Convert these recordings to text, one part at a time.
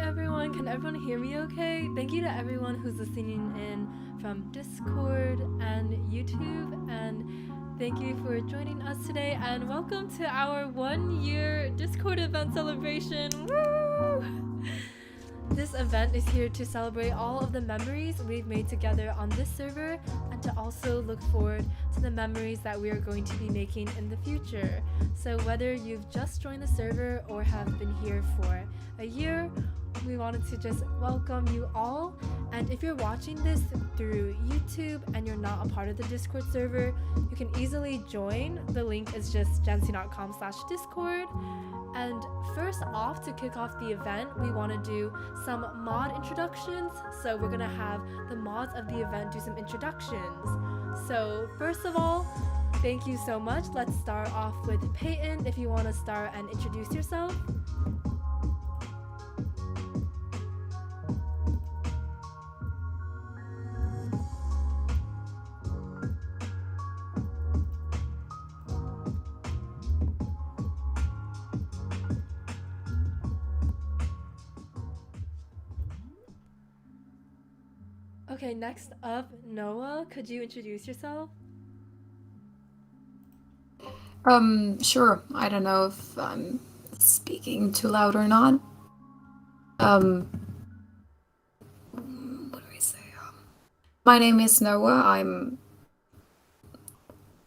everyone. Can everyone hear me okay? Thank you to everyone who's listening in from Discord and YouTube. And thank you for joining us today. And welcome to our 1 year Discord event celebration. Woo! This event is here to celebrate all of the memories we've made together on this server and to also look forward to the memories that we are going to be making in the future. So whether you've just joined the server or have been here for a year, we wanted to just welcome you all. And if you're watching this through YouTube and you're not a part of the Discord server, you can easily join. The link is just jenstine.com/discord. And first off, to kick off the event, we want to do some mod introductions. So we're gonna have the mods of the event do some introductions. So first of all, thank you so much. Let's start off with Peyton. If you want to start and introduce yourself. Okay, next up, Noah. Could you introduce yourself? Sure. I don't know if I'm speaking too loud or not. What do I say? My name is Noah. I'm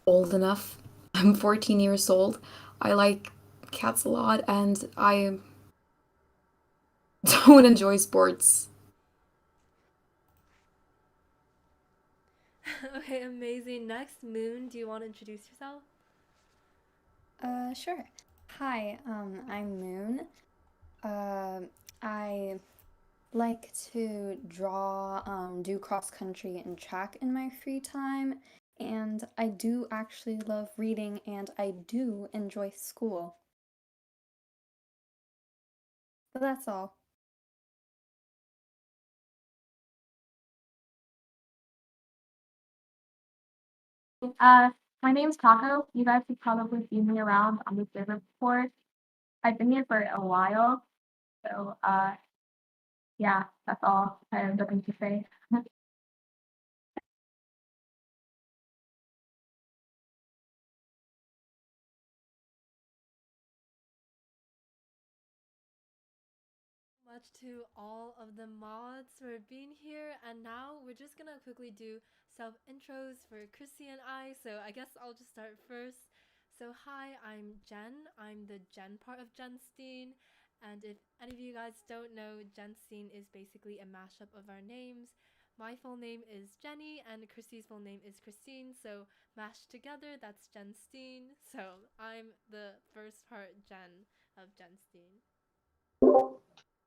old enough. I'm 14 years old. I like cats a lot, and I don't enjoy sports. Okay, amazing. Next, Moon. Do you want to introduce yourself? Sure. Hi, I'm Moon. I like to draw, do cross country and track in my free time, and I do actually love reading and I do enjoy school. So that's all. Uh, my name's Taco. You guys have probably seen me around on the server before. I've been here for a while, so yeah, that's all I'm looking to say. Much to all of the mods for being here, and now we're just gonna quickly do self intros for Chrissy and I. So I guess I'll just start first. So hi, I'm Jen. I'm the Jen part of Jenstine, and if any of you guys don't know, Jenstine is basically a mashup of our names. My full name is Jenny, and Chrissy's full name is Christine. So mashed together, that's Jenstine. So I'm the first part Jen of Jenstine.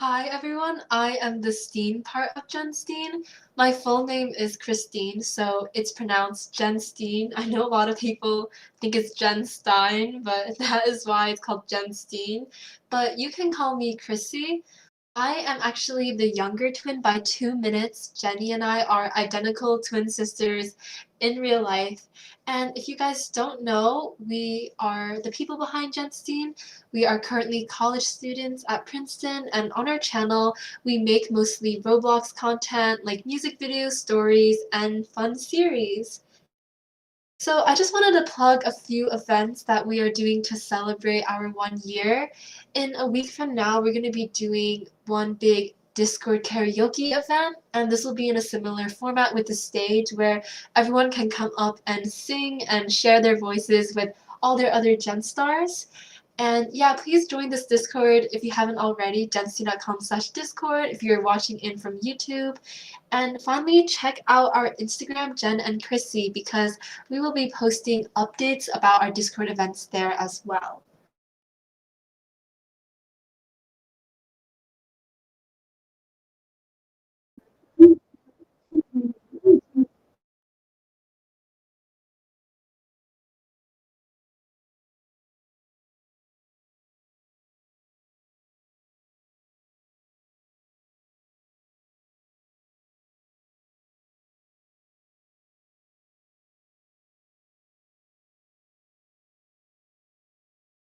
Hi everyone, I am the Steen part of Jenstine. My full name is Christine, so it's pronounced Jenstine. I know a lot of people think it's Jenstine, but that is why it's called Jenstine. But you can call me Chrissy. I am actually the younger twin by 2 minutes. Jenny and I are identical twin sisters in real life. And if you guys don't know, we are the people behind Jenstein. We are currently college students at Princeton, and on our channel, we make mostly Roblox content like music videos, stories, and fun series. So I just wanted to plug a few events that we are doing to celebrate our 1 year. In a week from now, we're going to be doing one big Discord karaoke event, and this will be in a similar format with the stage where everyone can come up and sing and share their voices with all their other Gen stars. And yeah, please join this Discord if you haven't already, jency.com/discord if you're watching in from YouTube. And finally, check out our Instagram, Jen and Chrissy, because we will be posting updates about our Discord events there as well.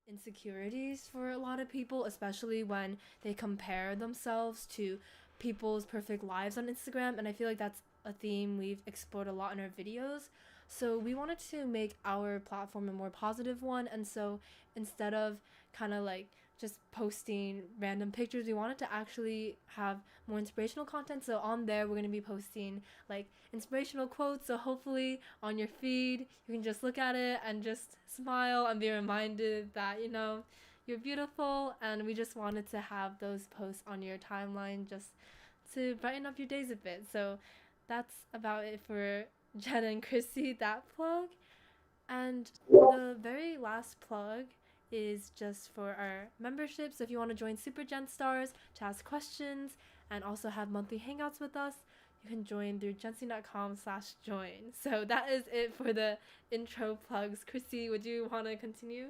insecurities for a lot of people, especially when they compare themselves to people's perfect lives on Instagram. And I feel like that's a theme we've explored a lot in our videos. So we wanted to make our platform a more positive one. And so instead of kind of like just posting random pictures, we wanted to actually have more inspirational content. So on there, we're going to be posting like inspirational quotes. So hopefully on your feed, you can just look at it and just smile and be reminded that, you know, you're beautiful. And we just wanted to have those posts on your timeline just to brighten up your days a bit. So that's about it for Jen and Chrissy, that plug. And the very last plug is just for our membership. So if you want to join Super Gen Stars to ask questions and also have monthly hangouts with us, you can join through jenstine.com/join. So that is it for the intro plugs. Chrissy, would you want to continue?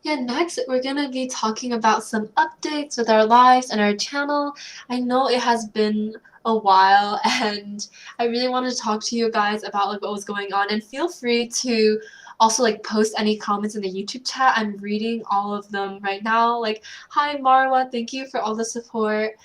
Yeah, next we're gonna be talking about some updates with our lives and our channel. I know it has been a while and I really wanted to talk to you guys about like what was going on, and feel free to also like post any comments in the YouTube chat. I'm reading all of them right now. Like, hi Marwa, thank you for all the support.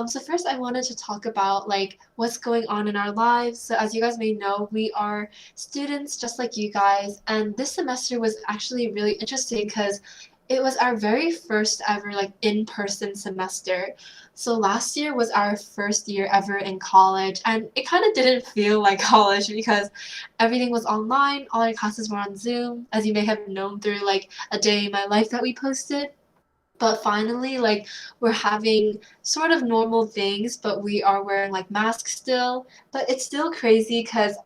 So first I wanted to talk about like what's going on in our lives. So as you guys may know, we are students just like you guys, and this semester was actually really interesting because it was our very first ever like in-person semester. So last year was our first year ever in college, and it kind of didn't feel like college because everything was online. All our classes were on Zoom, as you may have known through like a day in my life that we posted. But finally, like, we're having sort of normal things, but we are wearing like masks still. But it's still crazy because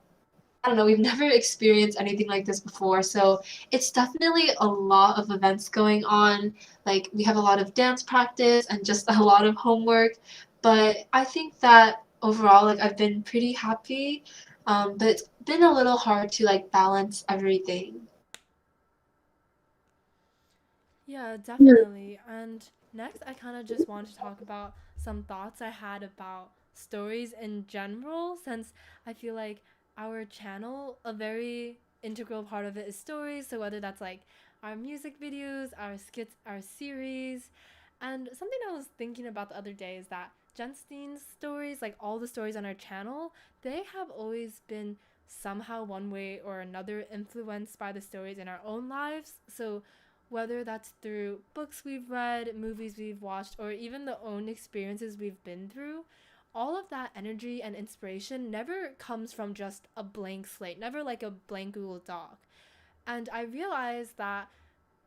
I don't know, we've never experienced anything like this before. So it's definitely a lot of events going on. Like, we have a lot of dance practice and just a lot of homework. But I think that overall, like, I've been pretty happy. But it's been a little hard to like balance everything. Yeah, definitely. And next, I kind of just want to talk about some thoughts I had about stories in general, since I feel like our channel, a very integral part of it is stories. So whether that's like our music videos, our skits, our series. And something I was thinking about the other day is that Jenstine's stories, like all the stories on our channel, they have always been somehow one way or another influenced by the stories in our own lives. So whether that's through books we've read, movies we've watched, or even the own experiences we've been through, all of that energy and inspiration never comes from just a blank slate, never like a blank Google Doc. And I realized that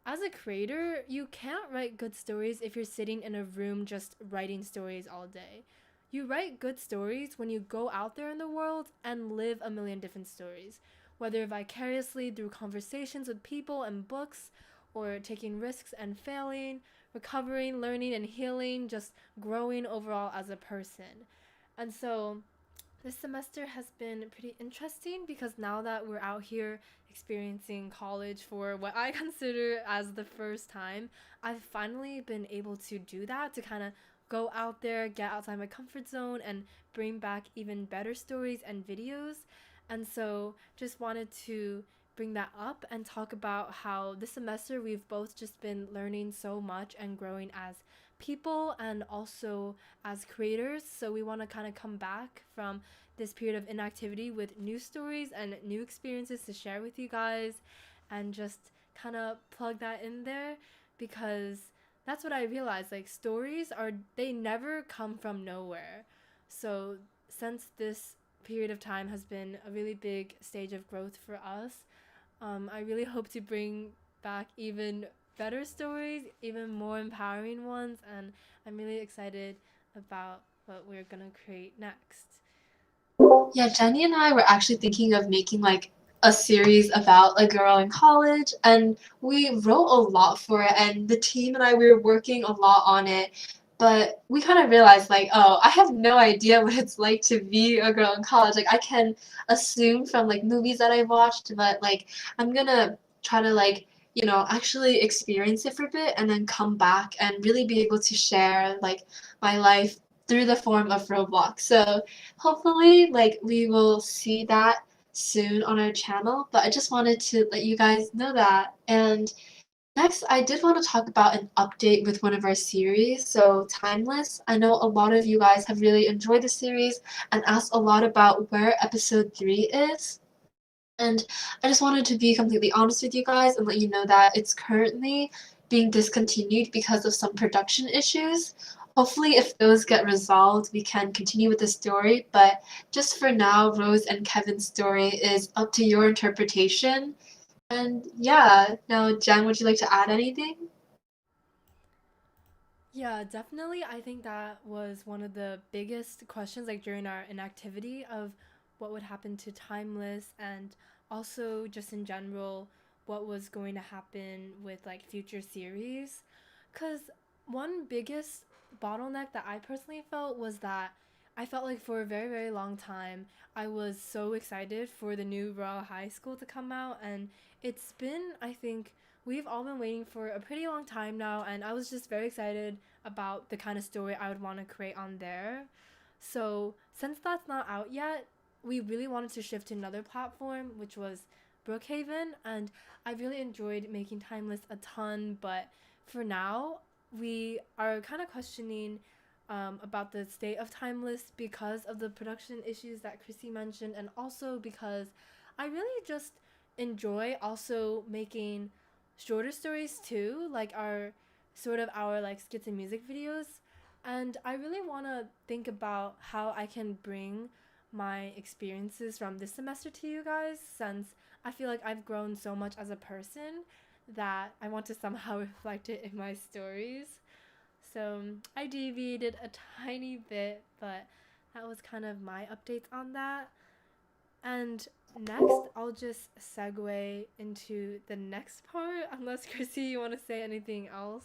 as a creator, you can't write good stories if you're sitting in a room just writing stories all day. You write good stories when you go out there in the world and live a million different stories, whether vicariously through conversations with people and books, or taking risks and failing, recovering, learning, and healing, just growing overall as a person. And so this semester has been pretty interesting because now that we're out here experiencing college for what I consider as the first time, I've finally been able to do that, to kind of go out there, get outside my comfort zone, and bring back even better stories and videos. And so just wanted to bring that up and talk about how this semester we've both just been learning so much and growing as people and also as creators. So we want to kind of come back from this period of inactivity with new stories and new experiences to share with you guys, and just kind of plug that in there because that's what I realized. Like, stories are, they never come from nowhere. So since this period of time has been a really big stage of growth for us, I really hope to bring back even better stories, even more empowering ones, and I'm really excited about what we're gonna create next. Yeah, Jenny and I were actually thinking of making like a series about a girl in college, and we wrote a lot for it, and the team and I, we were working a lot on it. But we kind of realized like, oh, I have no idea what it's like to be a girl in college. Like, I can assume from like movies that I've watched, but like I'm gonna try to like, you know, actually experience it for a bit and then come back and really be able to share like my life through the form of Roblox. So hopefully, like, we will see that soon on our channel, but I just wanted to let you guys know that. And Next, I did want to talk about an update with one of our series, so Timeless. I know a lot of you guys have really enjoyed the series and asked a lot about where episode 3 is. And I just wanted to be completely honest with you guys and let you know that it's currently being discontinued because of some production issues. Hopefully, if those get resolved, we can continue with the story, but just for now, Rose and Kevin's story is up to your interpretation. And yeah, now, Jen, would you like to add anything? Yeah, definitely. I think that was one of the biggest questions like during our inactivity of what would happen to Timeless and also just in general what was going to happen with like future series. Cuz one biggest bottleneck that I personally felt was that I felt like for a very very long time I was so excited for the new Raw High School to come out, and it's been, I think, we've all been waiting for a pretty long time now, and I was just very excited about the kind of story I would want to create on there. So, since that's not out yet, we really wanted to shift to another platform, which was Brookhaven, and I really enjoyed making Timeless a ton, but for now, we are kind of questioning about the state of Timeless because of the production issues that Chrissy mentioned, and also because I really just enjoy also making shorter stories too, like our like skits and music videos. And I really want to think about how I can bring my experiences from this semester to you guys, since I feel like I've grown so much as a person that I want to somehow reflect it in my stories. So I deviated a tiny bit, but that was kind of my updates on that. And next, I'll just segue into the next part, unless Chrissy, you want to say anything else?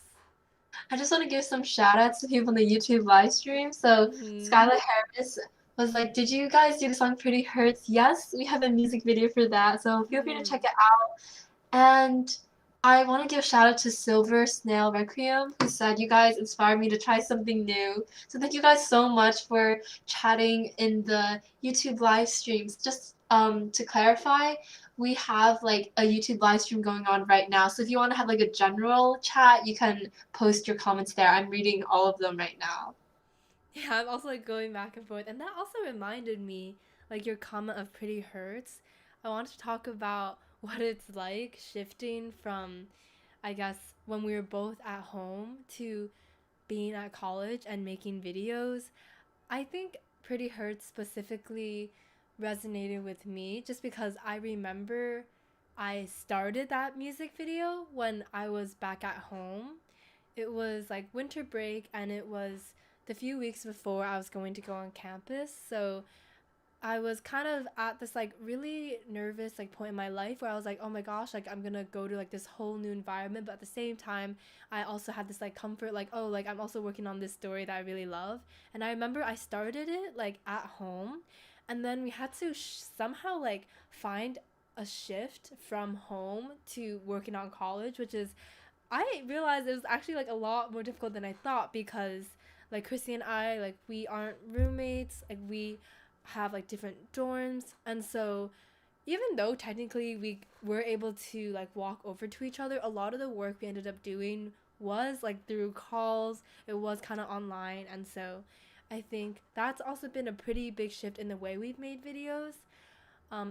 I just want to give some shout outs to people in the YouTube live stream. So Mm-hmm. Skylar Harris was like, "Did you guys do the song Pretty Hurts?" Yes, we have a music video for that. So feel free to Mm-hmm. check it out. And I want to give a shout out to Silver Snail Requiem, who said, "You guys inspired me to try something new." So thank you guys so much for chatting in the YouTube live streams. Just to clarify, we have like a YouTube live stream going on right now. So if you want to have like a general chat, you can post your comments there. I'm reading all of them right now. Yeah, I'm also like going back and forth. And that also reminded me, like your comment of Pretty Hurts. I want to talk about what it's like shifting from, I guess, when we were both at home to being at college and making videos. I think Pretty Hurts specifically resonated with me just because I remember I started that music video when I was back at home. It was like winter break, and it was the few weeks before I was going to go on campus. So I was kind of at this like really nervous like point in my life where I was like, oh my gosh, like I'm gonna go to like this whole new environment, but at the same time, I also had this like comfort, like, oh, like I'm also working on this story that I really love. And I remember I started it like at home, and then we had to somehow like find a shift from home to working on college, which is, I realized it was actually like a lot more difficult than I thought, because like Chrissy and I, like we aren't roommates, like we have like different dorms, and so even though technically we were able to like walk over to each other, a lot of the work we ended up doing was like through calls. It was kind of online, and so I think that's also been a pretty big shift in the way we've made videos.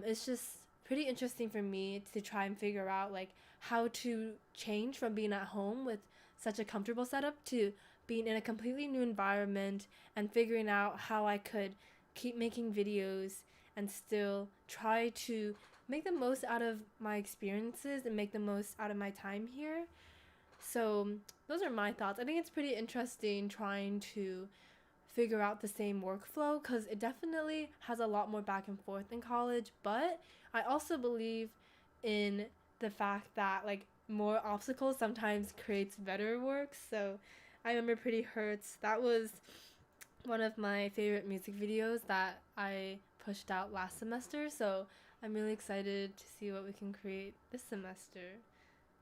It's just pretty interesting for me to try and figure out like how to change from being at home with such a comfortable setup to being in a completely new environment and figuring out how I could keep making videos and still try to make the most out of my experiences and make the most out of my time here. So, those are my thoughts. I think it's pretty interesting trying to figure out the same workflow, because it definitely has a lot more back and forth in college, but I also believe in the fact that like more obstacles sometimes creates better work. So I remember Pretty Hurts, that was one of my favorite music videos that I pushed out last semester, so I'm really excited to see what we can create this semester.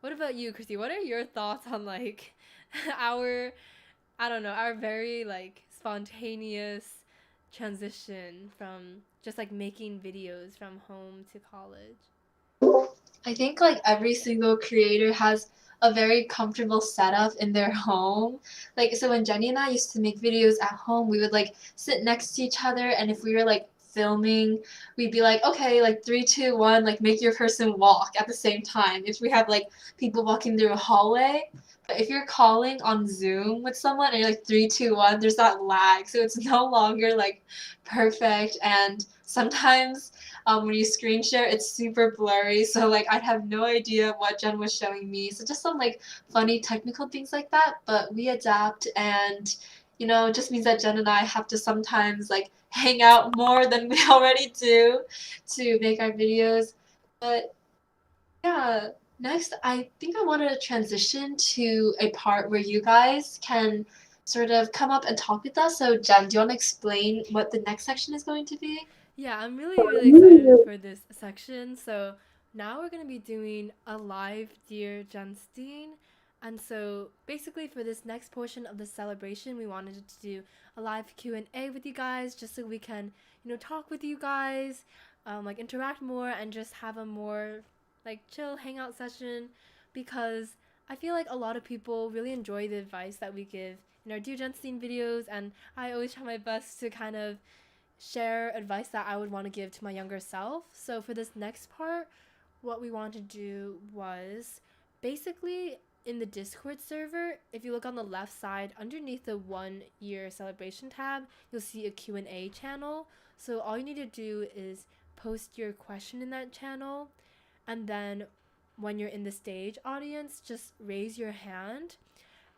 What about you, Christy? What are your thoughts on like our, I don't know, our very like spontaneous transition from just like making videos from home to college? I think like every single creator has a very comfortable setup in their home. Like, so when Jenny and I used to make videos at home, we would like sit next to each other, and if we were like filming, we'd be like, okay, like 3, 2, 1, like make your person walk at the same time. If we have like people walking through a hallway, but if you're calling on Zoom with someone and you're like 3, 2, 1, there's that lag, so it's no longer like perfect. And sometimes when you screen share, it's super blurry, so like I'd have no idea what Jen was showing me. So just some like funny technical things like that, but we adapt, and it just means that Jen and I have to sometimes like hang out more than we already do to make our videos. But yeah, next I think I wanted to transition to a part where you guys can sort of come up and talk with us. So Jen, do you want to explain what the next section is going to be? Yeah, I'm really, really excited for this section. So now we're going to be doing a live Dear Jenstine. And so basically for this next portion of the celebration, we wanted to do a live Q&A with you guys just so we can, talk with you guys, like interact more and just have a more like chill hangout session, because I feel like a lot of people really enjoy the advice that we give in our Dear Jenstine videos, and I always try my best to kind of share advice that I would want to give to my younger self. So for this next part, what we want to do was basically in the Discord server, if you look on the left side underneath the 1 year celebration tab, you'll see a Q&A channel. So all you need to do is post your question in that channel, and then when you're in the stage audience, just raise your hand.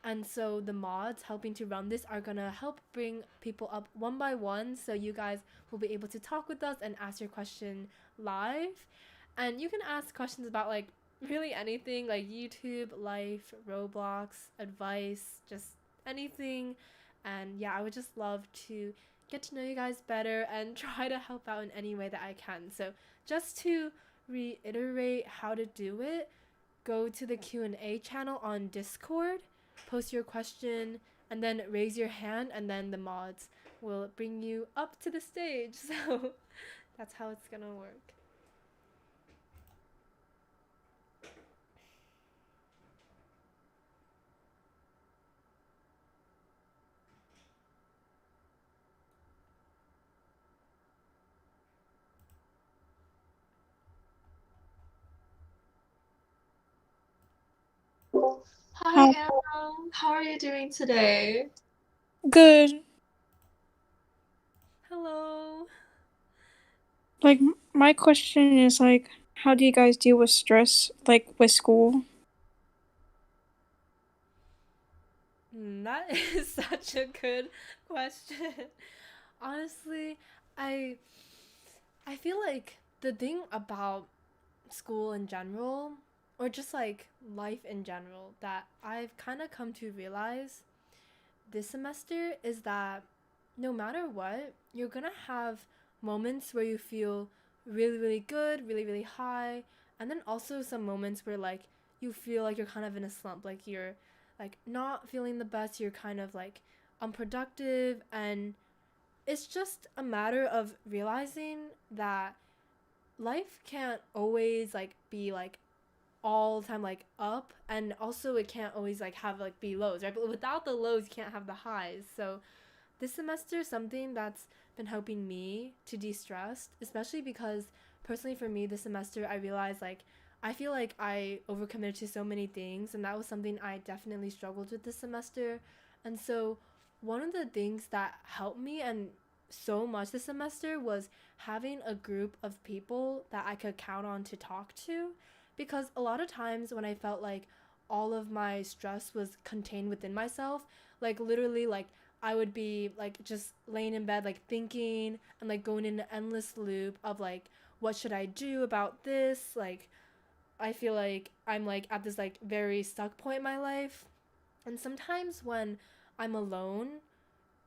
And so the mods helping to run this are gonna help bring people up one by one, so you guys will be able to talk with us and ask your question live. And you can ask questions about like really anything, like YouTube, life, Roblox, advice, just anything. And yeah, I would just love to get to know you guys better and try to help out in any way that I can. So just to reiterate how to do it, go to the Q&A channel on Discord, post your question, and then raise your hand, and then the mods will bring you up to the stage. So that's how it's gonna work. Hi Hi. Anna, how are you doing today? Good. Hello. Like, my question is, like, how do you guys deal with stress, like, with school? That is such a good question. Honestly, I I feel like the thing about school in general, or just like life in general, that I've kind of come to realize this semester is that no matter what, you're gonna have moments where you feel really, really good, really, really high, and then also some moments where like you feel like you're kind of in a slump, like you're like not feeling the best, you're kind of like unproductive, and it's just a matter of realizing that life can't always like be like all the time like up, and also it can't always like have like be lows, right? But without the lows you can't have the highs. So this semester, something that's been helping me to de-stress, especially because personally for me this semester I realized like I feel like I overcommitted to so many things, and that was something I definitely struggled with this semester. And so one of the things that helped me and so much this semester was having a group of people that I could count on to talk to, because a lot of times when I felt like all of my stress was contained within myself, like literally like I would be like just laying in bed like thinking and like going in an endless loop of like what should I do about this? Like I feel like I'm like at this like very stuck point in my life. And sometimes when I'm alone,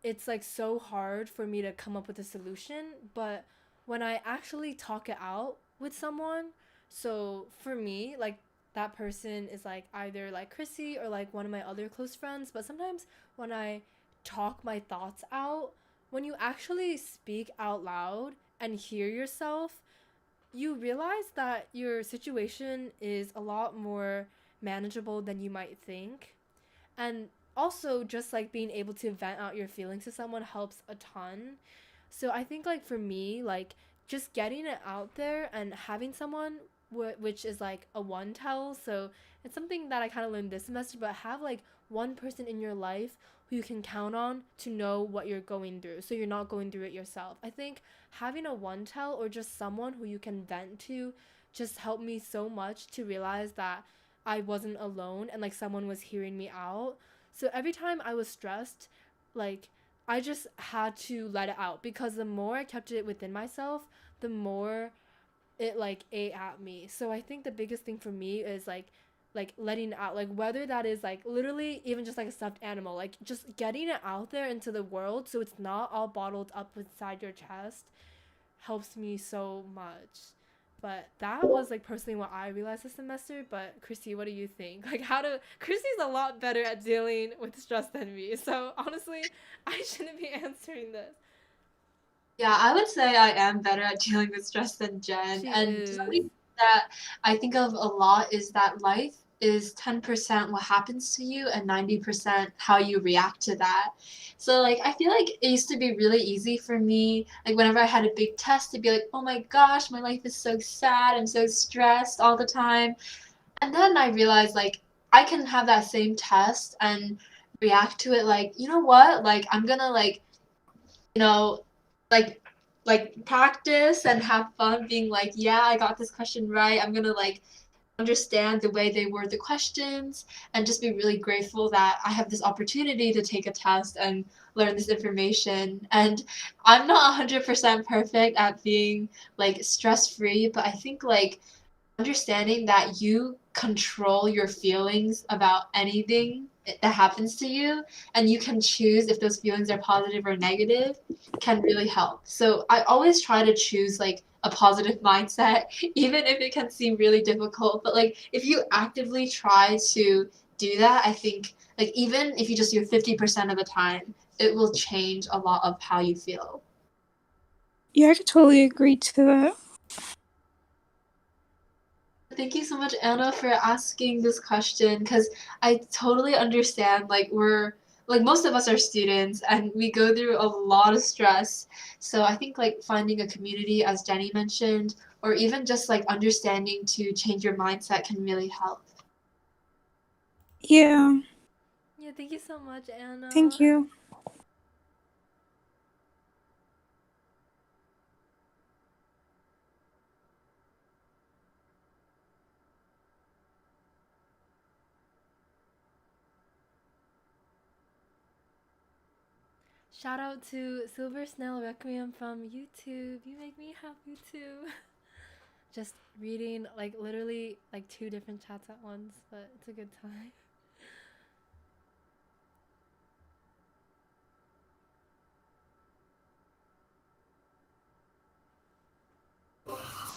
it's like so hard for me to come up with a solution, but when I actually talk it out with someone, so for me, like that person is like either like Chrissy or like one of my other close friends, but sometimes when I talk my thoughts out, when you actually speak out loud and hear yourself, you realize that your situation is a lot more manageable than you might think. And also just like being able to vent out your feelings to someone helps a ton. So I think like for me, like just getting it out there and having someone which is like a one tell. So it's something that I kind of learned this semester, but have like one person in your life who you can count on to know what you're going through, so you're not going through it yourself. I think having a one tell or just someone who you can vent to just helped me so much to realize that I wasn't alone and like someone was hearing me out. So every time I was stressed, like I just had to let it out, because the more I kept it within myself, the more it like ate at me. So I think the biggest thing for me is like letting out, like whether that is like literally even just like a stuffed animal, like just getting it out there into the world so it's not all bottled up inside your chest helps me so much. But that was like personally what I realized this semester. But Christy, what do you think? Like Christy's a lot better at dealing with stress than me. So honestly, I shouldn't be answering this. Yeah, I would say I am better at dealing with stress than Jen. She And is. something that I think of a lot is that life is 10% what happens to you and 90% how you react to that. So like I feel like it used to be really easy for me, like whenever I had a big test, to be like, "Oh my gosh, my life is so sad. I'm so stressed all the time." And then I realized like I can have that same test and react to it like, "You know what? Like I'm gonna like you know, like practice and have fun being like, yeah, I got this question right. I'm gonna like understand the way they word the questions and just be really grateful that I have this opportunity to take a test and learn this information. And I'm not 100% perfect at being like stress free, but I think like understanding that you control your feelings about anything that happens to you and you can choose if those feelings are positive or negative can really help. So I always try to choose like a positive mindset even if it can seem really difficult, but like if you actively try to do that, I think like even if you just do 50% of the time, it will change a lot of how you feel. Yeah, I could totally agree to that. Thank you so much, Anna, for asking this question because I totally understand. Like, we're like most of us are students and we go through a lot of stress. So I think like finding a community, as Jenny mentioned, or even just like understanding to change your mindset can really help. Yeah, Yeah, thank you so much, thank Anna. you. Shout out to Silver Snail Requiem from YouTube. You make me happy too. Just reading like literally like two different chats at once, but it's a good time.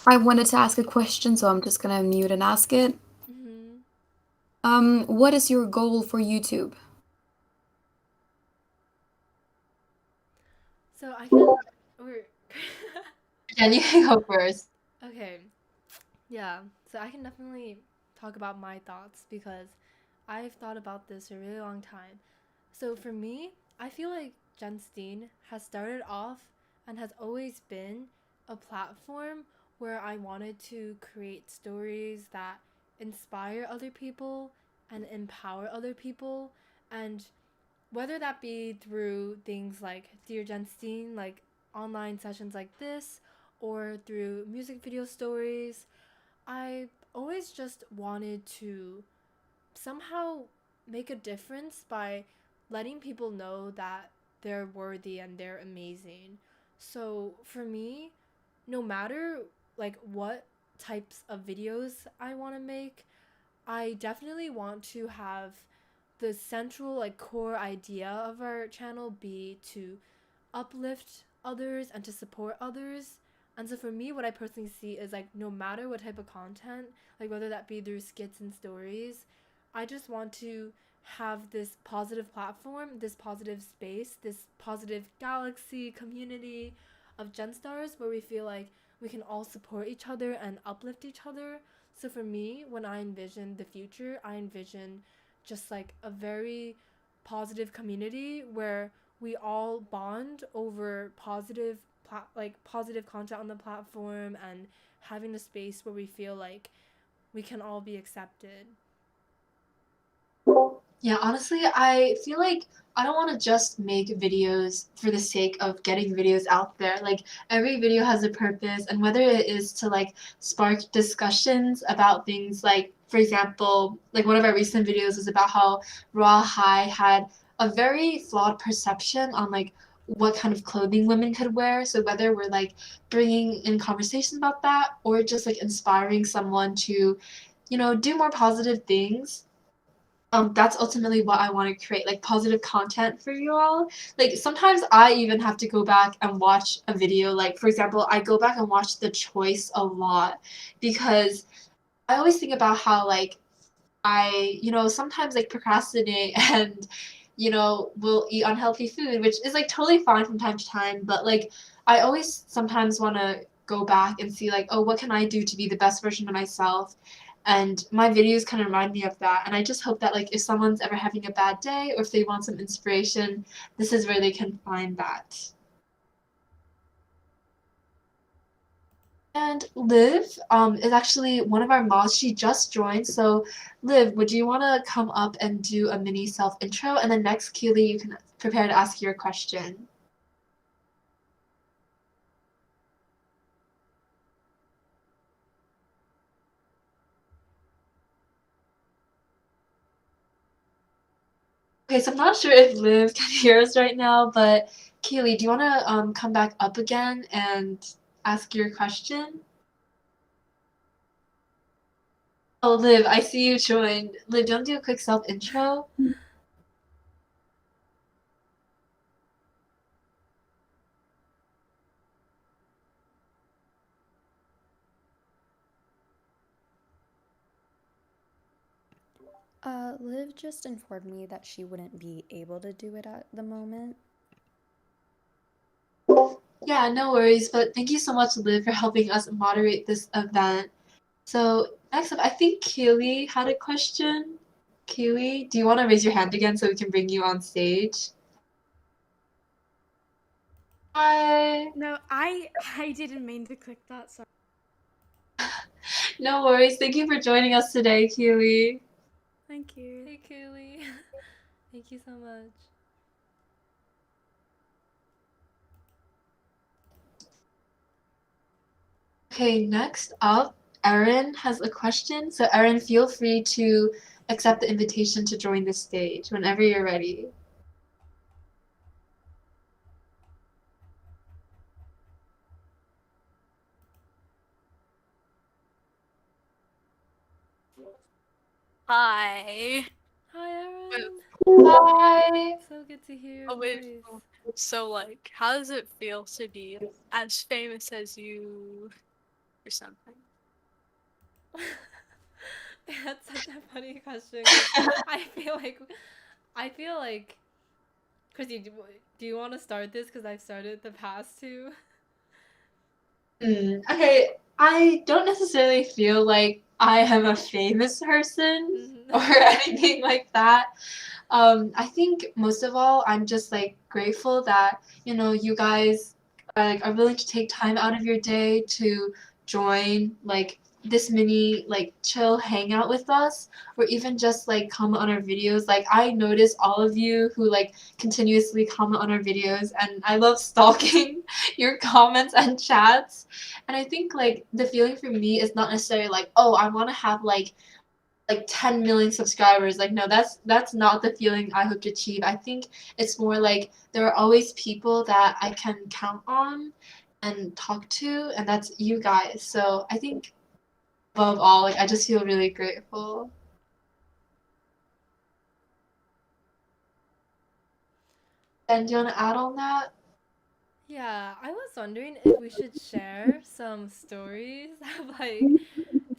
I wanted to ask a question, so I'm just gonna mute and ask it. Mm-hmm. What is your goal for YouTube? So I can or Jenny, go first. okay. Yeah. So I can definitely talk about my thoughts because I've thought about this for a really long time. So for me, I feel like Jenstine has started off and has always been a platform where I wanted to create stories that inspire other people and empower other people. And whether that be through things like Dear Jenstine, like online sessions like this, or through music video stories, I always just wanted to somehow make a difference by letting people know that they're worthy and they're amazing. So for me, no matter like what types of videos I want to make, I definitely want to have the central like core idea of our channel be to uplift others and to support others. And so for me, what I personally see is like no matter what type of content, like whether that be through skits and stories, I just want to have this positive platform, this positive space, this positive galaxy community of Gen Stars where we feel like we can all support each other and uplift each other. So for me, when I envision the future, I envision just like a very positive community where we all bond over positive content on the platform, and having a space where we feel like we can all be accepted. Yeah, honestly, I feel like I don't want to just make videos for the sake of getting videos out there. Like every video has a purpose, and whether it is to like spark discussions about things like, for example, like one of our recent videos was about how Raw High had a very flawed perception on like what kind of clothing women could wear. So whether we're like bringing in conversation about that or just like inspiring someone to, do more positive things, that's ultimately what I want to create, like positive content for you all. Like sometimes I even have to go back and watch a video. Like for example, I go back and watch The Choice a lot because I always think about how like I, sometimes like procrastinate and, will eat unhealthy food, which is like totally fine from time to time. But like I always sometimes want to go back and see like, oh, what can I do to be the best version of myself? And my videos kind of remind me of that. And I just hope that like if someone's ever having a bad day or if they want some inspiration, this is where they can find that. And Liv is actually one of our mods. She just joined. So, Liv, would you want to come up and do a mini self intro? And then next, Keely, you can prepare to ask your question. Okay, so I'm not sure if Liv can hear us right now, but Keely, do you want to come back up again and ask your question? Oh, Liv, I see you joined. Liv, do you want to do a quick self intro? Liv just informed me that she wouldn't be able to do it at the moment. Yeah, no worries, but thank you so much, Liv, for helping us moderate this event. So next up, I think Keely had a question. Keely, do you want to raise your hand again so we can bring you on stage? Hi. No, I didn't mean to click that. Sorry. No worries. Thank you for joining us today, Keely. Thank you. Hey Keely. Thank you so much. Okay, next up, Erin has a question. So Erin, feel free to accept the invitation to join the stage whenever you're ready. Hi. Hi Erin. Hi. So good to hear your Oh, wait. voice. So, like, how does it feel to be as famous as you or something? That's such a funny question because I feel like Chrissy, do you want to start this because I've started the past two? Okay, I don't necessarily feel like I am a famous person or anything like that. I think most of all, I'm just like grateful that, you guys are willing to take time out of your day to join like this mini like chill hangout with us, or even just like comment on our videos. Like I notice all of you who like continuously comment on our videos, and I love stalking your comments and chats. And I think like the feeling for me is not necessarily like, oh, I want to have like 10 million subscribers. Like no, that's not the feeling I hope to achieve. I think it's more like there are always people that I can count on and talk to, and that's you guys. So I think above all, like I just feel really grateful. And do you want to add on that? Yeah, I was wondering if we should share some stories of like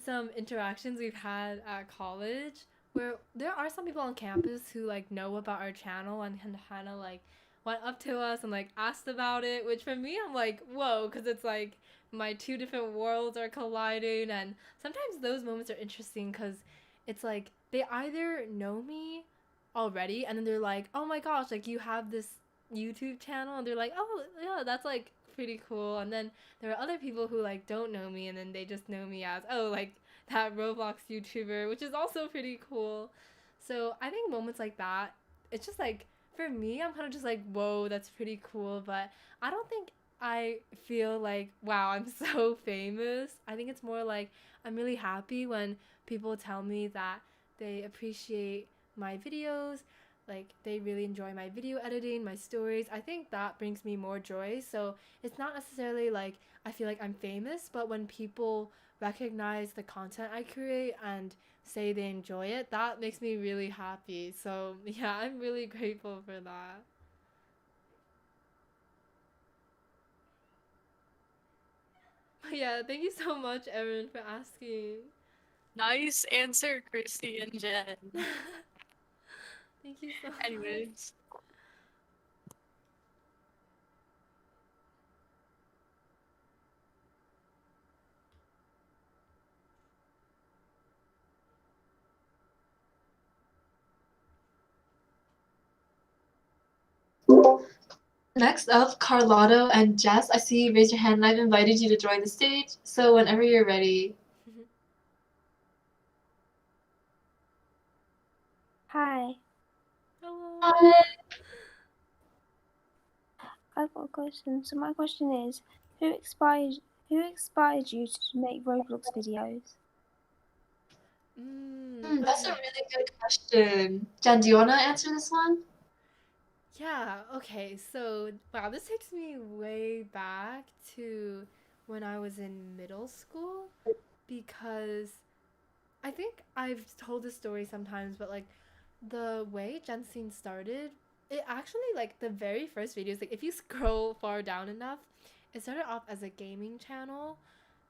some interactions we've had at college, where there are some people on campus who like know about our channel and can kind of like went up to us and like asked about it, which for me I'm like, whoa, because it's like my two different worlds are colliding. And sometimes those moments are interesting because it's like they either know me already and then they're like, oh my gosh, like you have this YouTube channel, and they're like, oh yeah, that's like pretty cool. And then there are other people who like don't know me and then they just know me as, oh, like that Roblox YouTuber, which is also pretty cool. So I think moments like that, it's just like for me, I'm kind of just like, whoa, that's pretty cool. But I don't think I feel like, wow, I'm so famous. I think it's more like I'm really happy when people tell me that they appreciate my videos, like they really enjoy my video editing, my stories. I think that brings me more joy. So it's not necessarily like I feel like I'm famous, but when people recognize the content I create and say they enjoy it, that makes me really happy. So yeah, I'm really grateful for that. But yeah, thank you so much, Erin, for asking. Nice answer, Christy and Jen. Thank you so much. Anyways, Next up, Carlotto and Jess. I see you raise your hand and I've invited you to join the stage. So whenever you're ready. Hi, Hello. Hi. I've got a question. So my question is, who inspired you to make Roblox videos? That's a Okay. really good question. Jen, do you want to answer this one? Yeah, okay. So, wow, this takes me way back to when I was in middle school because I think I've told this story sometimes, but like the way Jenstine started, it actually like the very first videos, like if you scroll far down enough, it started off as a gaming channel.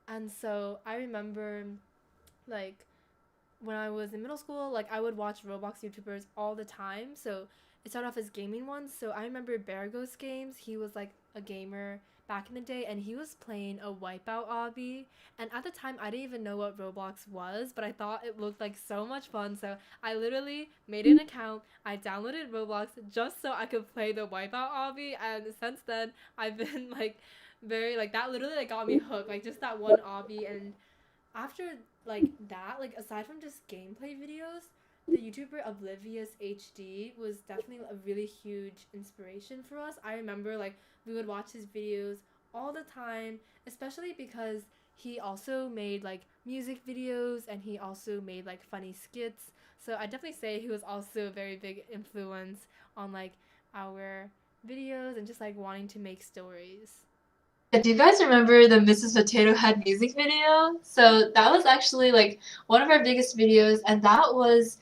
And so I remember like when I was in middle school, like I would watch Roblox YouTubers all the time. So it started off as gaming ones. So I remember Bear Ghost Games. He was like a gamer back in the day, and he was playing a Wipeout obby. And at the time, I didn't even know what Roblox was, but I thought it looked like so much fun. So I literally made an account. I downloaded Roblox just so I could play the Wipeout obby. And since then, I've been like very like that. Literally, like got me hooked. Like just that one obby. And after like that, like aside from just gameplay videos, the YouTuber Oblivious HD was definitely a really huge inspiration for us. I remember like we would watch his videos all the time, especially because he also made like music videos and he also made like funny skits. So I definitely say he was also a very big influence on like our videos and just like wanting to make stories. Yeah, do you guys remember the Mrs. Potato Head music video? So that was actually like one of our biggest videos, and that was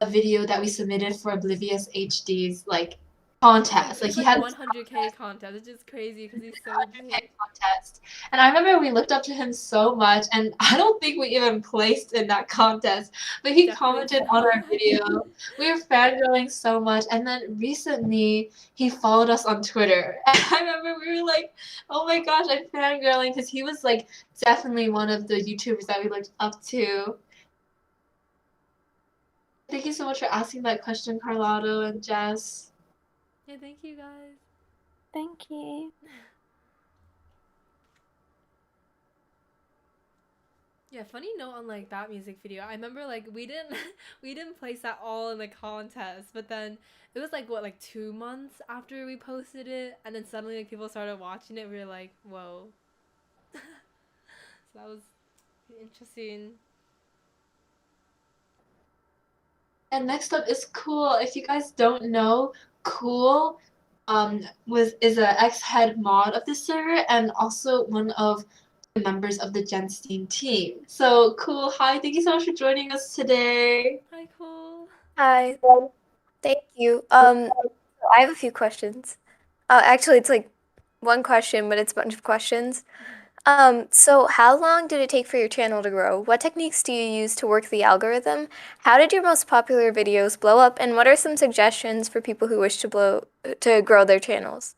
a video that we submitted for Oblivious HD's like contest. Like His he like had this 100K contest, which is crazy because he's so big. 100K contest. And I remember we looked up to him so much, and I don't think we even placed in that contest, but he Definitely commented did on our not. video. We were fangirling so much, and then recently he followed us on Twitter. And I remember we were like, oh my gosh, I'm fangirling because he was like definitely one of the YouTubers that we looked up to. Thank you so much for asking that question, Carlotto and Jess. Yeah, thank you guys. Thank you. Yeah, funny note on like that music video. I remember like we didn't we didn't place at all in the contest, but then it was like what like 2 months after we posted it, and then suddenly like people started watching it. We were like, whoa. So that was interesting. And next up is Cool. If you guys don't know, Cool is a ex-head mod of the server and also one of the members of the Jenstine team. So Cool, hi, thank you so much for joining us today. Hi, cool. Hi, thank you. I have a few questions. Actually, it's like one question, but it's a bunch of questions. So how long did it take for your channel to grow? What techniques do you use to work the algorithm? How did your most popular videos blow up? And what are some suggestions for people who wish to grow their channels?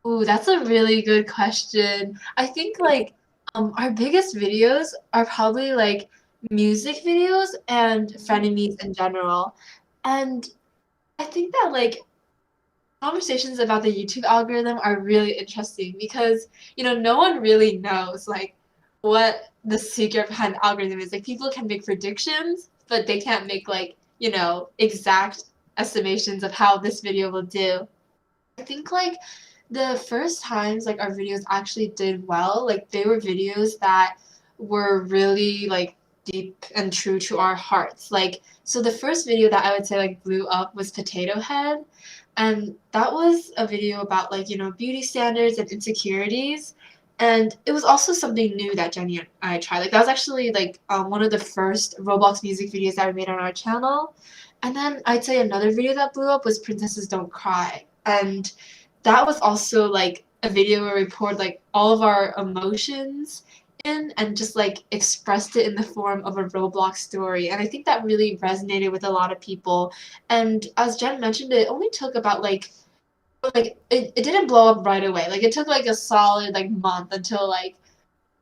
Ooh, that's a really good question. I think like our biggest videos are probably like music videos and frenemies in general. And I think that like conversations about the YouTube algorithm are really interesting because, no one really knows like what the secret behind the algorithm is. Like people can make predictions, but they can't make like, exact estimations of how this video will do. I think like the first times like our videos actually did well, like they were videos that were really like deep and true to our hearts. Like so the first video that I would say like blew up was Potato Head. And that was a video about like, beauty standards and insecurities. And it was also something new that Jenny and I tried. Like that was actually like one of the first Roblox music videos that we made on our channel. And then I'd say another video that blew up was Princesses Don't Cry. And that was also like a video where we poured like all of our emotions in and just like expressed it in the form of a Roblox story. And I think that really resonated with a lot of people. And as Jen mentioned, it only took about it didn't blow up right away. Like it took like a solid like month until like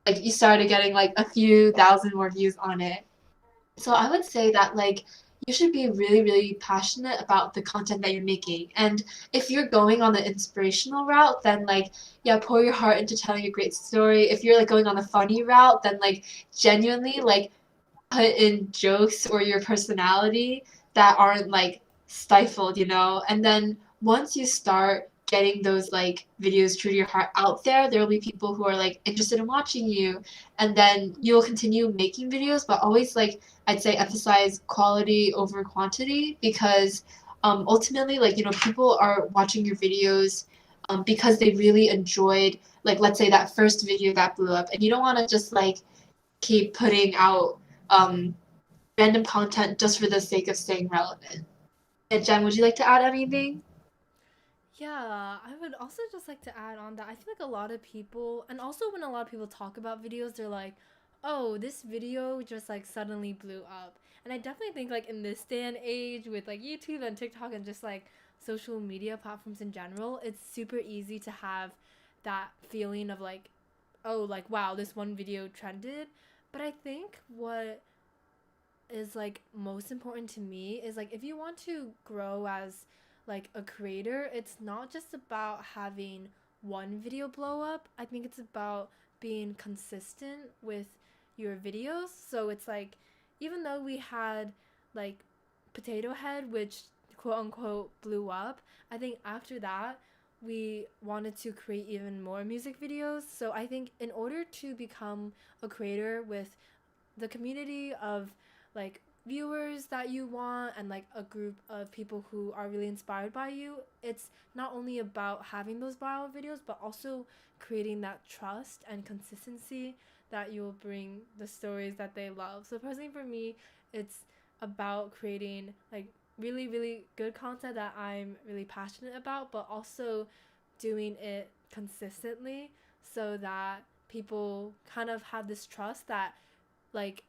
you started getting like a few thousand more views on it. So I would say that like you should be really, really passionate about the content that you're making. And if you're going on the inspirational route, then like yeah, pour your heart into telling a great story. If you're like going on the funny route, then like genuinely like put in jokes or your personality that aren't like stifled, And then once you start getting those like videos true to your heart out there, there will be people who are like interested in watching you. And then you'll continue making videos, but always like I'd say emphasize quality over quantity because ultimately like people are watching your videos because they really enjoyed like let's say that first video that blew up and you don't want to just like keep putting out um, random content just for the sake of staying relevant. And Jen, would you like to add anything? Yeah, I would also just like to add on that I feel like a lot of people, and also when a lot of people talk about videos, they're like, oh, this video just like suddenly blew up. And I definitely think like in this day and age with like YouTube and TikTok and just like social media platforms in general, it's super easy to have that feeling of like, oh, like wow, this one video trended. But I think what is like most important to me is like if you want to grow as like a creator, it's not just about having one video blow up. I think it's about being consistent with your videos. So it's like even though we had like Potato Head, which quote unquote blew up, I think after that we wanted to create even more music videos. So I think in order to become a creator with the community of like viewers that you want and like a group of people who are really inspired by you, it's not only about having those viral videos but also creating that trust and consistency that you will bring the stories that they love. So personally for me, it's about creating like really really good content that I'm really passionate about, but also doing it consistently so that people kind of have this trust that like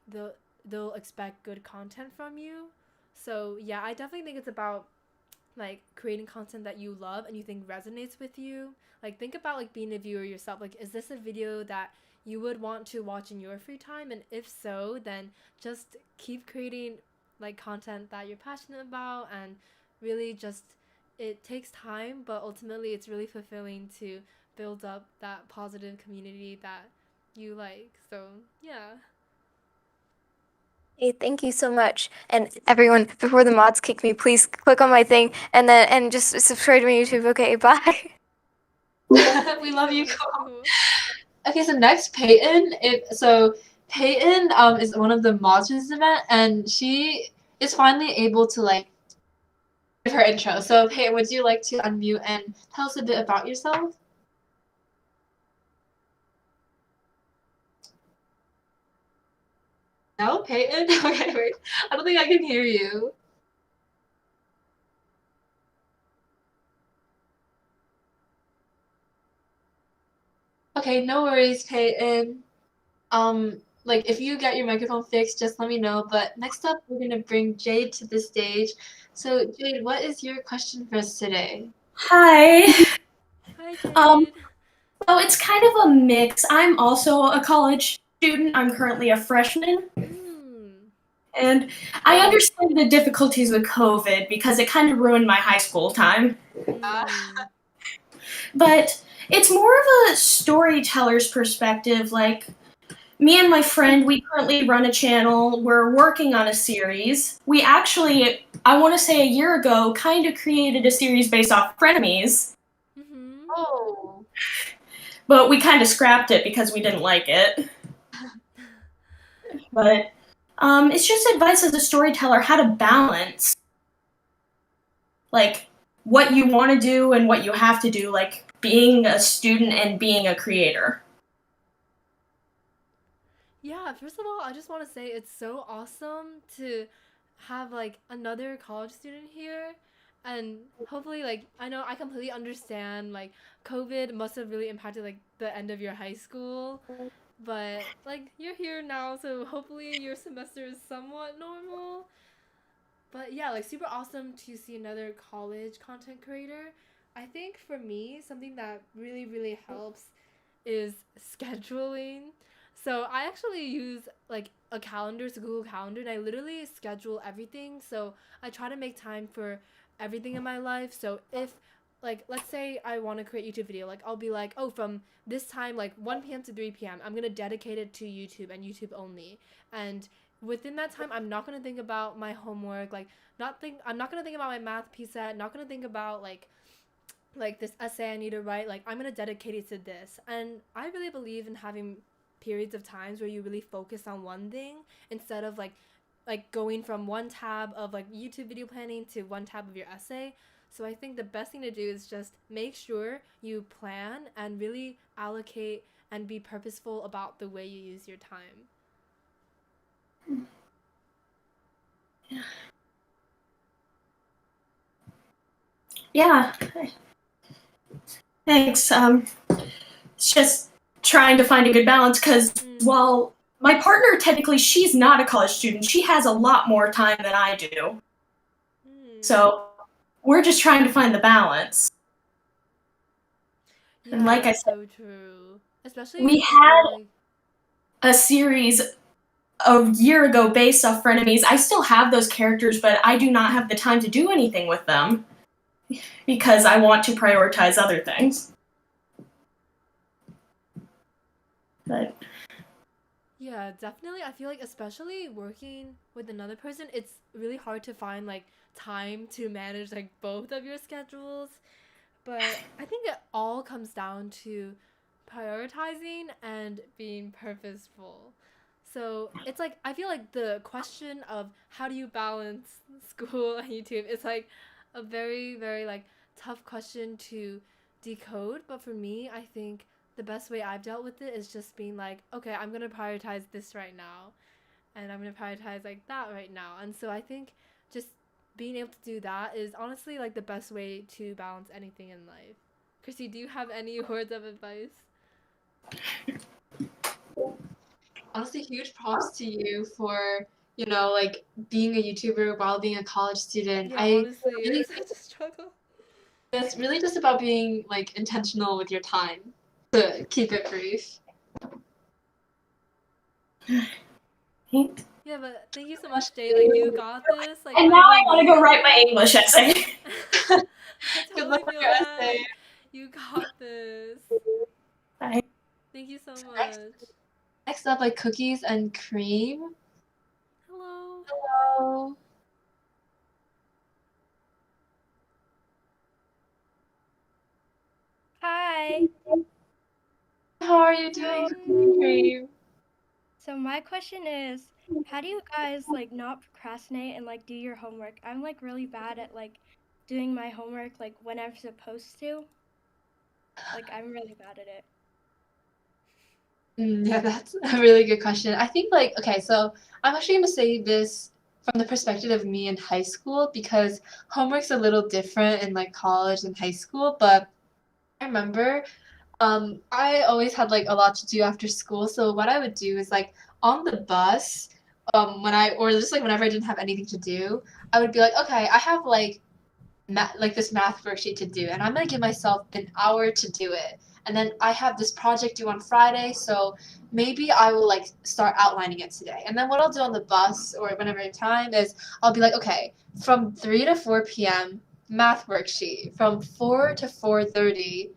they'll expect good content from you. So yeah, I definitely think it's about like creating content that you love and you think resonates with you. Like think about like being a viewer yourself. Like is this a video that you would want to watch in your free time? And if so, then just keep creating like content that you're passionate about and really just it takes time, but ultimately it's really fulfilling to build up that positive community that you like. So, yeah. Hey, thank you so much. And everyone, before the mods kick me, please click on my thing and just subscribe to my YouTube. Okay, bye. We love you. Okay, so next Peyton. Peyton is one of the mods for this event, and she is finally able to like give her intro. So Peyton, would you like to unmute and tell us a bit about yourself? No, Peyton. Okay, wait. I don't think I can hear you. Okay, no worries, Peyton. Like if you get your microphone fixed, just let me know. But next up, we're gonna bring Jade to the stage. So Jade, what is your question for us today? Hi. Hi, Jade. So it's kind of a mix. I'm also a college student. I'm currently a freshman. And I understand the difficulties with COVID because it kind of ruined my high school time. But it's more of a storyteller's perspective. Like, me and my friend, we currently run a channel. We're working on a series. We actually, I want to say a year ago, kind of created a series based off frenemies. Oh. But we kind of scrapped it because we didn't like it. But it's just advice as a storyteller how to balance, like, what you want to do and what you have to do, like being a student and being a creator. Yeah, first of all, I just want to say it's so awesome to have like another college student here. And hopefully, like, I know I completely understand, like, COVID must have really impacted, like, the end of your high school. But, like, you're here now, so hopefully your semester is somewhat normal. But yeah, like, super awesome to see another college content creator. I think for me, something that really, really helps is scheduling. So I actually use like a calendar, it's a Google Calendar, and I literally schedule everything. So I try to make time for everything in my life. So if like let's say I want to create YouTube video, like I'll be like, oh, from this time like 1 p.m. to 3 p.m. I'm gonna dedicate it to YouTube and YouTube only. And within that time, I'm not gonna think about my homework, I'm not gonna think about my math piece set, not gonna think about like this essay I need to write. Like I'm gonna dedicate it to this. And I really believe in having periods of times where you really focus on one thing instead of like going from one tab of like YouTube video planning to one tab of your essay. So I think the best thing to do is just make sure you plan and really allocate and be purposeful about the way you use your time. Yeah. Thanks. It's just trying to find a good balance because, well, my partner, technically, she's not a college student. She has a lot more time than I do. So we're just trying to find the balance. Yeah, and like I that's said, so true. Especially we with people had like a series a year ago based off frenemies. I still have those characters, but I do not have the time to do anything with them because I want to prioritize other things. But yeah, definitely. I feel like especially working with another person, it's really hard to find like time to manage like both of your schedules. But I think it all comes down to prioritizing and being purposeful. So it's like I feel like the question of how do you balance school and YouTube is like a very, very like tough question to decode. But for me, I think the best way I've dealt with it is just being like, okay, I'm gonna prioritize this right now, and I'm gonna prioritize like that right now. And so I think just being able to do that is honestly like the best way to balance anything in life. Chrissy, do you have any words of advice? Honestly, huge props to you for, like being a YouTuber while being a college student. Yeah, I honestly, really it's think such a struggle. it's really just about being like intentional with your time to keep it brief. Yeah, but thank you so much, Jay. Like you got this. Like and now I want to go write my English essay. I Good luck totally with feel your that. essay. You got this. Bye. Thank you so much. Next up, like cookies and cream. Hello. Hello. Hi. How are you doing, cookies and cream? So my question is, how do you guys like not procrastinate and like do your homework? I'm like really bad at like doing my homework like when I'm supposed to. Like I'm really bad at it. Yeah, that's a really good question. I think like okay, so I'm actually gonna say this from the perspective of me in high school because homework's a little different in like college and high school, but I remember I always had like a lot to do after school, so what I would do is like on the bus, or just like whenever I didn't have anything to do, I would be like, okay, I have like this math worksheet to do, and I'm gonna give myself an hour to do it. And then I have this project due on Friday, so maybe I will like start outlining it today. And then what I'll do on the bus or whenever I have time is I'll be like, okay, from 3 to 4 p.m. math worksheet, from 4 to 4:30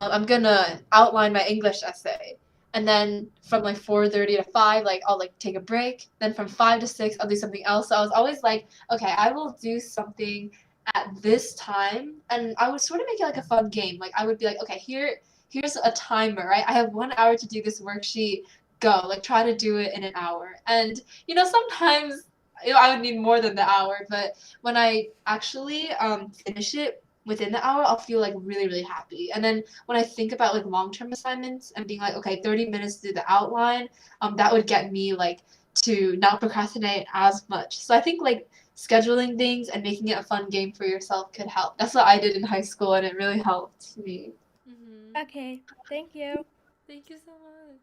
I'm gonna outline my English essay. And then from like 4:30 to 5, like I'll like take a break. Then from 5 to 6, I'll do something else. So I was always like, okay, I will do something at this time, and I would sort of make it like a fun game. Like I would be like, okay, here's a timer, right? I have 1 hour to do this worksheet. Go, like try to do it in an hour. And sometimes I would need more than the hour, but when I actually finish it within the hour, I'll feel like really, really happy. And then when I think about like long-term assignments and being like, okay, 30 minutes to do the outline, that would get me like to not procrastinate as much. So I think like scheduling things and making it a fun game for yourself could help. That's what I did in high school, and it really helped me. Okay, thank you. Thank you so much.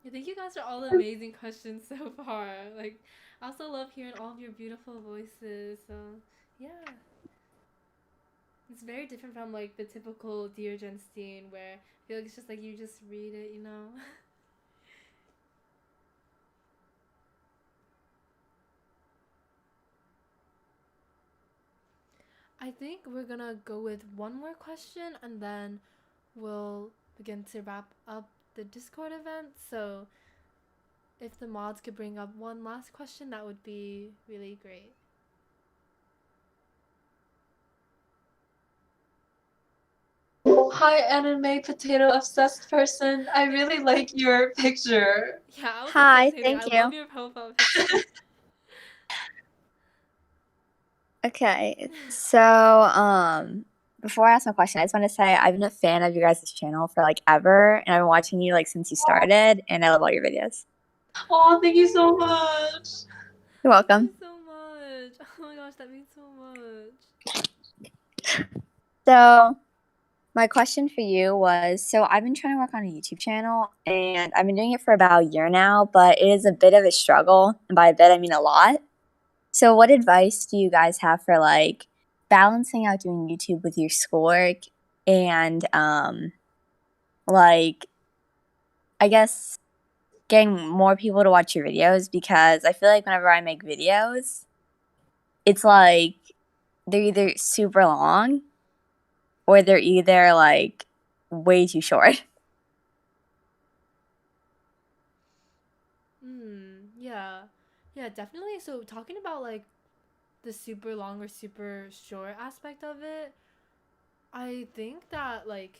I think you guys are all amazing questions so far. Like, I also love hearing all of your beautiful voices. So, yeah. It's very different from like the typical Dear Jenstine, where I feel like it's just like you just read it. I think we're gonna go with one more question and then we'll begin to wrap up the Discord event. So, if the mods could bring up one last question, that would be really great. Hi, anime potato obsessed person. I really like your picture. Yeah, I was Hi, also saying thank I you. love your profile picture. Okay, so before I ask my question, I just want to say I've been a fan of your guys' channel for like ever, and I've been watching you like since you started, and I love all your videos. Oh, thank you so much. You're welcome. Thank you so much. Oh my gosh, that means so much. So, my question for you was, so I've been trying to work on a YouTube channel, and I've been doing it for about a year now, but it is a bit of a struggle, and by a bit I mean a lot. So, what advice do you guys have for like balancing out doing YouTube with your schoolwork and like I guess getting more people to watch your videos? Because I feel like whenever I make videos, it's like they're either super long or they're either like way too short. Yeah. Yeah, definitely. So talking about like the super long or super short aspect of it, I think that like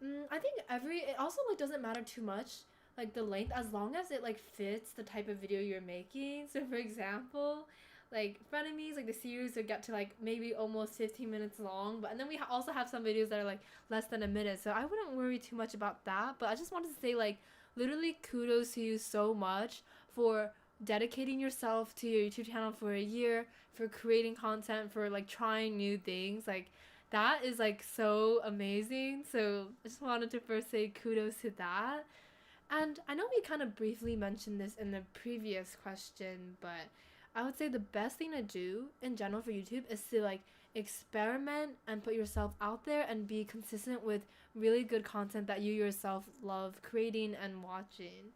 I think it also like doesn't matter too much like the length as long as it like fits the type of video you're making. So for example, like frenemies, like the series would get to like maybe almost 15 minutes long, but and then we also have some videos that are like less than a minute, so I wouldn't worry too much about that. But I just wanted to say like literally kudos to you so much for dedicating yourself to your YouTube channel for a year, for creating content, for like trying new things. Like that is like so amazing. So I just wanted to first say kudos to that. And I know we kind of briefly mentioned this in the previous question, but I would say the best thing to do in general for YouTube is to like experiment and put yourself out there and be consistent with really good content that you yourself love creating and watching.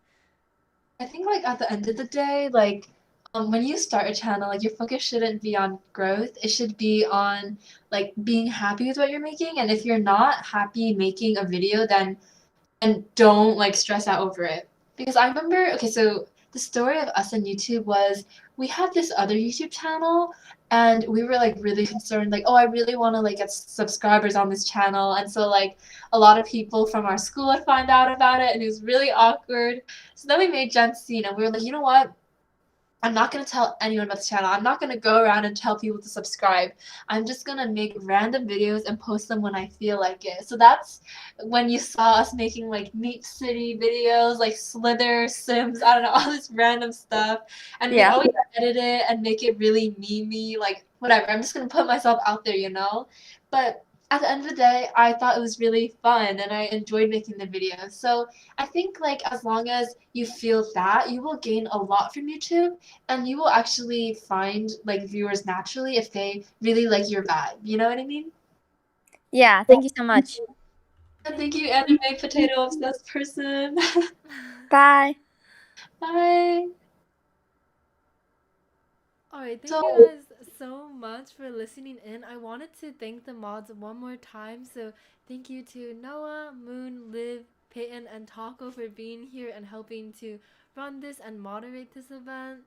I think like at the end of the day, like when you start a channel, like your focus shouldn't be on growth. It should be on like being happy with what you're making. And if you're not happy making a video, then and don't like stress out over it. Because I remember, okay, so the story of us on YouTube was we had this other YouTube channel and we were like really concerned, like, oh, I really want to like get subscribers on this channel. And so like a lot of people from our school would find out about it and it was really awkward. So then we made Jenstine and we were like, you know what? I'm not gonna tell anyone about the channel. I'm not gonna go around and tell people to subscribe. I'm just gonna make random videos and post them when I feel like it. So that's when you saw us making like Meat City videos, like Slither, Sims, I don't know, all this random stuff. And we Yeah. always edit it and make it really memey, like whatever. I'm just gonna put myself out there, you know? But at the end of the day, I thought it was really fun and I enjoyed making the videos. So I think like as long as you feel that, you will gain a lot from YouTube and you will actually find like viewers naturally if they really like your vibe. You know what I mean? Yeah, thank you so much. And thank you, anime potato obsessed person. Bye. Bye. Alright, thank So you guys so much for listening in. I wanted to thank the mods one more time. So thank you to Noah, Moon, Liv, Peyton, and Taco for being here and helping to run this and moderate this event.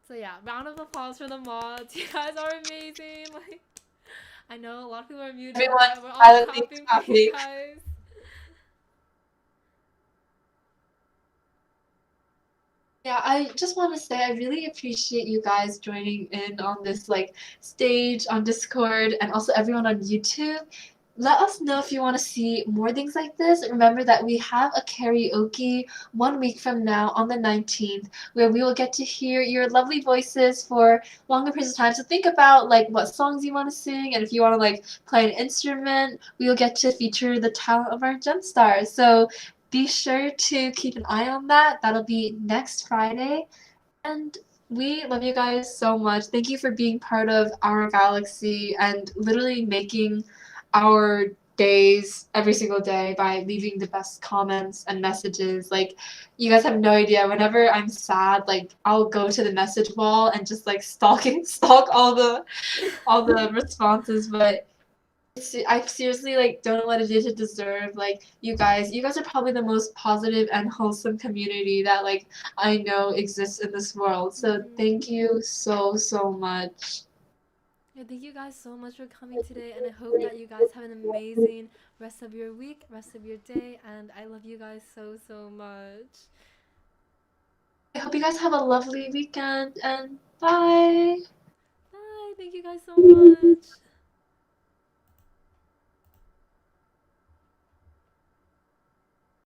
So yeah, round of applause for the mods. You guys are amazing. Like, I know a lot of people are muted, everyone but we're all silently clapping for you clapping. guys. Yeah, I just want to say I really appreciate you guys joining in on this like stage on Discord and also everyone on YouTube. Let us know if you want to see more things like this. Remember that we have a karaoke 1 week from now on the 19th where we will get to hear your lovely voices for longer periods of time. So think about like what songs you want to sing and if you want to like play an instrument, we will get to feature the talent of our gem stars. So be sure to keep an eye on that. That'll be next Friday. And we love you guys so much. Thank you for being part of our galaxy and literally making our days every single day by leaving the best comments and messages. Like, you guys have no idea. Whenever I'm sad, like I'll go to the message wall and just like stalk all the responses. But I seriously like don't know what it is to deserve like you guys. You guys are probably the most positive and wholesome community that like I know exists in this world. So thank you so much. Yeah, thank you guys so much for coming today, and I hope that you guys have an amazing rest of your week, rest of your day, and I love you guys so much. I hope you guys have a lovely weekend and bye. Bye. Thank you guys so much.